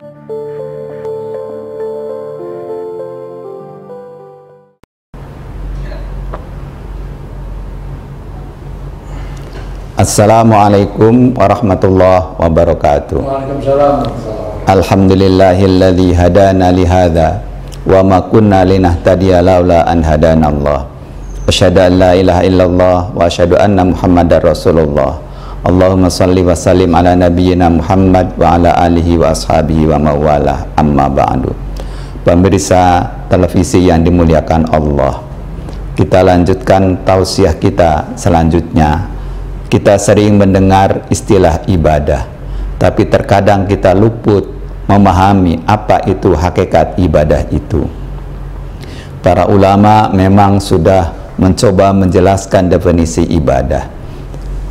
Assalamualaikum warahmatullahi wabarakatuh. Waalaikumsalam. Alhamdulillahilladzi hadana li hadza wa ma kunna linahtadiya laula an hadanallah. Asyhadu an la ilaha illallah wa asyhadu anna Muhammadar Rasulullah. Allahumma shalli wa sallim ala nabiyyina Muhammad wa ala alihi wa ashabihi wa mawalah, amma ba'du. Pemirsa televisi yang dimuliakan Allah, kita lanjutkan tausiah kita selanjutnya. Kita sering mendengar istilah ibadah, tapi terkadang kita luput memahami apa itu hakikat ibadah itu. Para ulama memang sudah mencoba menjelaskan definisi ibadah.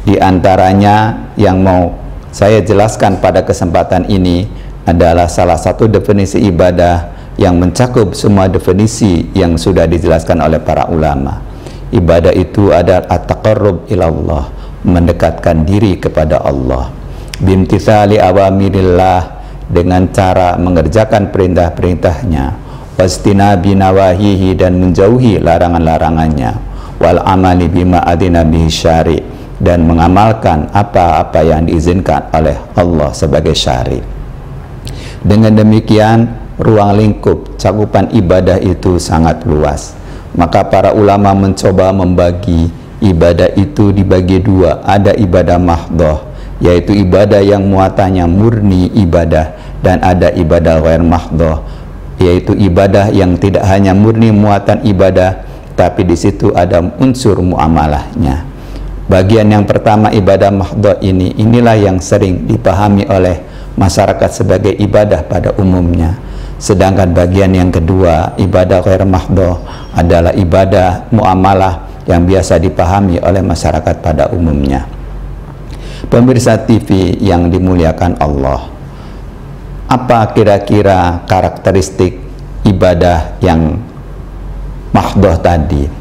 Di antaranya yang mau saya jelaskan pada kesempatan ini adalah salah satu definisi ibadah yang mencakup semua definisi yang sudah dijelaskan oleh para ulama. Ibadah itu adalah at-taqarrub ilallah, mendekatkan diri kepada Allah, bimtithali awamirillah, dengan cara mengerjakan perintah-perintahnya, wastinabi nawahihi, dan menjauhi larangan-larangannya, wal amali bima adina bihi syari', dan mengamalkan apa-apa yang diizinkan oleh Allah sebagai syari'. Dengan demikian, ruang lingkup cakupan ibadah itu sangat luas. Maka para ulama mencoba membagi ibadah itu dibagi dua. Ada ibadah mahdhah, yaitu ibadah yang muatannya murni ibadah, dan ada ibadah ghair mahdhah, yaitu ibadah yang tidak hanya murni muatan ibadah, tapi di situ ada unsur muamalahnya. Bagian yang pertama, ibadah mahdhah inilah yang sering dipahami oleh masyarakat sebagai ibadah pada umumnya. Sedangkan bagian yang kedua, ibadah ghair mahdhah, adalah ibadah muamalah yang biasa dipahami oleh masyarakat pada umumnya. Pemirsa TV yang dimuliakan Allah, apa kira-kira karakteristik ibadah yang mahdhah tadi?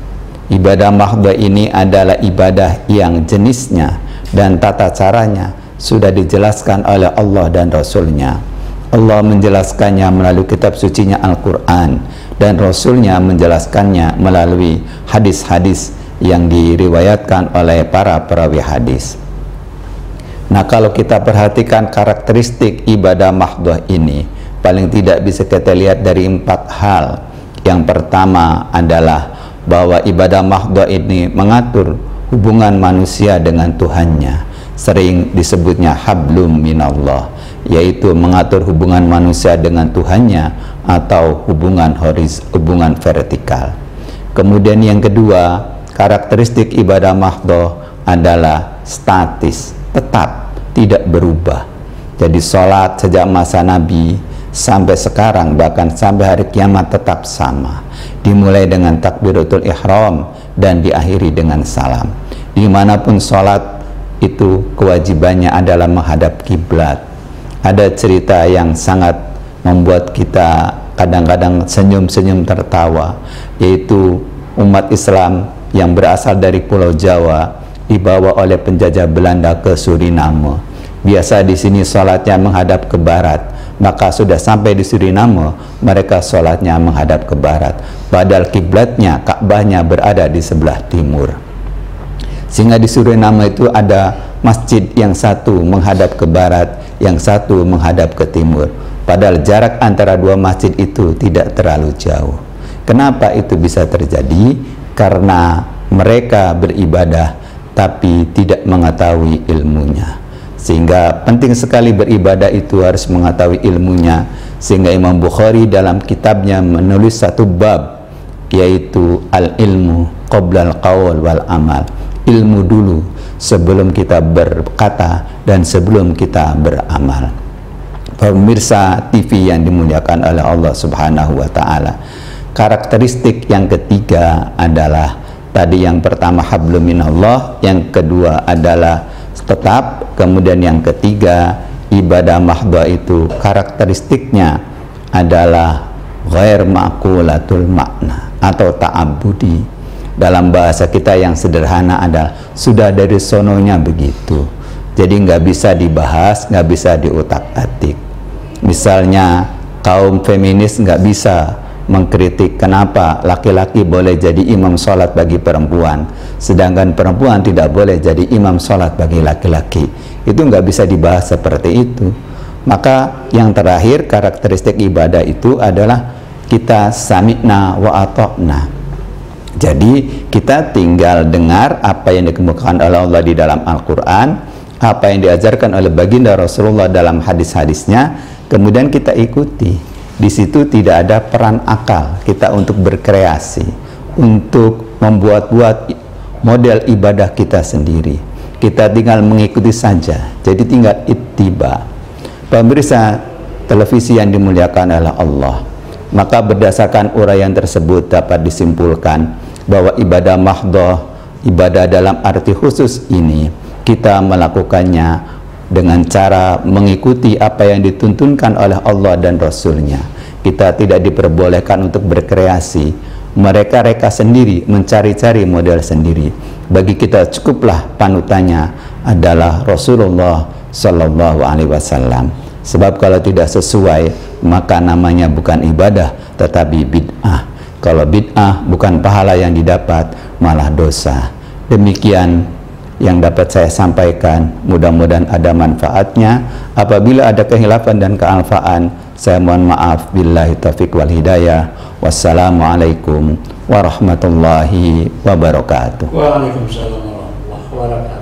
Ibadah mahdhah ini adalah ibadah yang jenisnya dan tata caranya sudah dijelaskan oleh Allah dan Rasul-Nya. Allah menjelaskannya melalui kitab sucinya Al-Quran, dan Rasul-Nya menjelaskannya melalui hadis-hadis yang diriwayatkan oleh para perawi hadis. Nah, kalau kita perhatikan karakteristik ibadah mahdhah ini, paling tidak bisa kita lihat dari 4 hal. Yang pertama adalah bahwa ibadah mahdhah ini mengatur hubungan manusia dengan Tuhannya. Sering disebutnya hablum minallah, yaitu mengatur hubungan manusia dengan Tuhannya atau hubungan vertikal. Kemudian yang kedua, karakteristik ibadah mahdhah adalah statis, tetap, tidak berubah. Jadi sholat sejak masa Nabi sampai sekarang, bahkan sampai hari kiamat, tetap sama. Dimulai dengan takbiratul ihram dan diakhiri dengan salam. Dimanapun sholat itu kewajibannya adalah menghadap kiblat. Ada cerita yang sangat membuat kita kadang-kadang senyum-senyum tertawa, yaitu umat Islam yang berasal dari Pulau Jawa dibawa oleh penjajah Belanda ke Suriname. Biasa di sini sholatnya menghadap ke barat, maka sudah sampai di Suriname mereka sholatnya menghadap ke barat, padahal kiblatnya, Ka'bahnya, berada di sebelah timur. Sehingga di Suriname itu ada masjid yang satu menghadap ke barat, yang satu menghadap ke timur, padahal jarak antara dua masjid itu tidak terlalu jauh. Kenapa itu bisa terjadi? Karena mereka beribadah tapi tidak mengetahui ilmunya. Sehingga penting sekali beribadah itu harus mengetahui ilmunya. Sehingga Imam Bukhari dalam kitabnya menulis satu bab, yaitu al-ilmu qabla al-qaul wal amal. Ilmu dulu sebelum kita berkata dan sebelum kita beramal. Pemirsa TV yang dimuliakan oleh Allah Subhanahu wa Ta'ala, karakteristik yang ketiga adalah tadi yang pertama hablum minallah, yang kedua adalah tetap, kemudian yang ketiga ibadah mahdhah itu karakteristiknya adalah ghair ma'qulatul makna atau ta'abbudi. Dalam bahasa kita yang sederhana adalah sudah dari sononya begitu, jadi nggak bisa dibahas, nggak bisa diutak-atik. Misalnya kaum feminis nggak bisa mengkritik kenapa laki-laki boleh jadi imam sholat bagi perempuan, sedangkan perempuan tidak boleh jadi imam sholat bagi laki-laki. Itu nggak bisa dibahas seperti itu. Maka yang terakhir, karakteristik ibadah itu adalah kita sami'na wa ata'na. Jadi kita tinggal dengar apa yang dikemukakan oleh Allah di dalam Al-Quran, apa yang diajarkan oleh baginda Rasulullah dalam hadis-hadisnya, kemudian kita ikuti. Di situ tidak ada peran akal kita untuk berkreasi, untuk membuat-buat model ibadah kita sendiri. Kita tinggal mengikuti saja. Jadi tinggal ittiba. Pemirsa televisi yang dimuliakan oleh Allah, maka berdasarkan uraian tersebut dapat disimpulkan bahwa ibadah mahdhah, ibadah dalam arti khusus ini, kita melakukannya dengan cara mengikuti apa yang dituntunkan oleh Allah dan Rasulnya. Kita tidak diperbolehkan untuk berkreasi, mereka-reka sendiri, mencari-cari model sendiri. Bagi kita cukuplah panutannya adalah Rasulullah Sallallahu Alaihi Wasallam. Sebab kalau tidak sesuai, maka namanya bukan ibadah tetapi bid'ah. Kalau bid'ah bukan pahala yang didapat, malah dosa. Demikian yang dapat saya sampaikan, mudah-mudahan ada manfaatnya. Apabila ada kehilafan dan kealfaan, saya mohon maaf. Billahi taufiq wal hidayah. Wassalamualaikum warahmatullahi wabarakatuh. Waalaikumsalam warahmatullahi wabarakatuh.